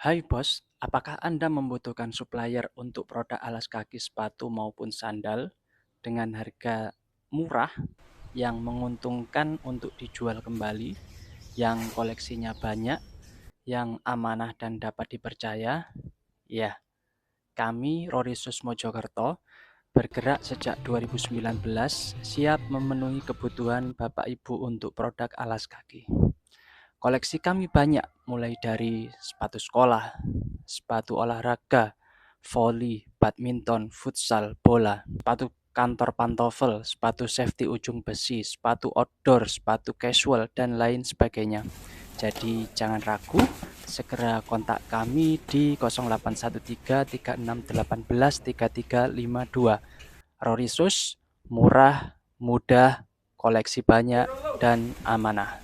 Hai bos, apakah Anda membutuhkan supplier untuk produk alas kaki sepatu maupun sandal dengan harga murah yang menguntungkan untuk dijual kembali, yang koleksinya banyak, yang amanah dan dapat dipercaya? Ya, kami Rorisus Mojokerto bergerak sejak 2019 siap memenuhi kebutuhan Bapak Ibu untuk produk alas kaki. Koleksi kami banyak, mulai dari sepatu sekolah, sepatu olahraga, voli, badminton, futsal, bola, sepatu kantor pantofel, sepatu safety ujung besi, sepatu outdoor, sepatu casual, dan lain sebagainya. Jadi jangan ragu, segera kontak kami di 0813 3618 3352. Rorisus, murah, mudah, koleksi banyak, dan amanah.